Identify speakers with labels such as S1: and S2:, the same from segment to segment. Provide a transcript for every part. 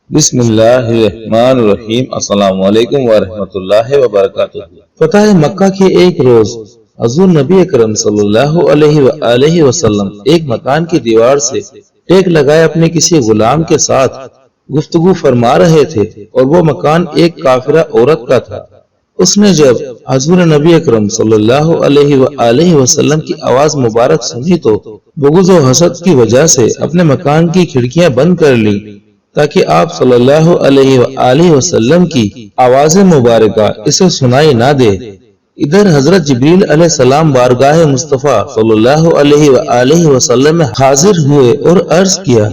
S1: بسم اللہ الرحمن الرحیم۔ السلام علیکم ورحمۃ اللہ وبرکاتہ۔ فتح مکہ کے ایک روز حضور نبی اکرم صلی اللہ علیہ وآلہ وسلم ایک مکان کی دیوار سے ٹیک لگائے اپنے کسی غلام کے ساتھ گفتگو فرما رہے تھے، اور وہ مکان ایک کافرہ عورت کا تھا۔ اس نے جب حضور نبی اکرم صلی اللہ علیہ وآلہ وسلم کی آواز مبارک سنی تو بغض و حسد کی وجہ سے اپنے مکان کی کھڑکیاں بند کر لی تاکہ آپ صلی اللہ علیہ وآلہ وسلم کی آواز مبارکہ اسے سنائی نہ دے۔ ادھر حضرت جبریل علیہ السلام بارگاہ مصطفیٰ صلی اللہ علیہ وآلہ وسلم میں حاضر ہوئے اور عرض کیا،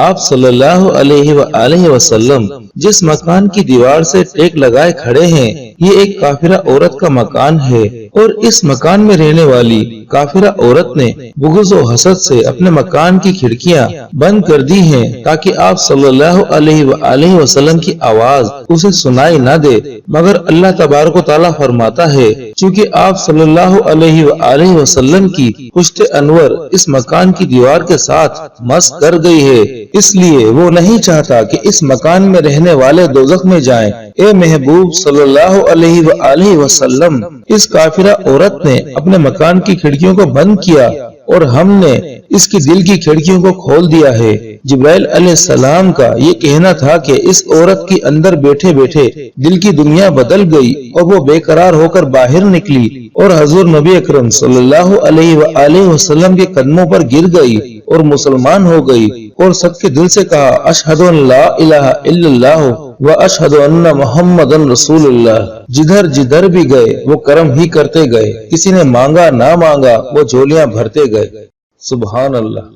S1: آپ صلی اللہ علیہ وآلہ وسلم جس مکان کی دیوار سے ٹیک لگائے کھڑے ہیں یہ ایک کافرہ عورت کا مکان ہے، اور اس مکان میں رہنے والی کافرہ عورت نے بغض و حسد سے اپنے مکان کی کھڑکیاں بند کر دی ہیں تاکہ آپ صلی اللہ علیہ وآلہ وسلم کی آواز اسے سنائی نہ دے، مگر اللہ تبارک و تعالیٰ فرماتا ہے چونکہ آپ صلی اللہ علیہ وآلہ وسلم کی پشت انور اس مکان کی دیوار کے ساتھ مس کر گئی ہے، اس لیے وہ نہیں چاہتا کہ اس مکان میں رہنے والے دوزخ میں جائیں۔ اے محبوب صلی اللہ علیہ وآلہ وسلم، اس کافرہ عورت نے اپنے مکان کی کھڑکیوں کو بند کیا اور ہم نے اس کی دل کی کھڑکیوں کو کھول دیا ہے۔ جبرائیل علیہ السلام کا یہ کہنا تھا کہ اس عورت کی اندر بیٹھے بیٹھے دل کی دنیا بدل گئی اور وہ بے قرار ہو کر باہر نکلی اور حضور نبی اکرم صلی اللہ علیہ وآلہ وسلم کے قدموں پر گر گئی اور مسلمان ہو گئی، اور سب کے دل سے کہا، اشہد ان لا الہ الا اللہ واشہد ان محمد رسول اللہ۔ جدھر جدھر بھی گئے وہ کرم ہی کرتے گئے، کسی نے مانگا نہ مانگا وہ جھولیاں بھرتے گئے۔ سبحان اللہ۔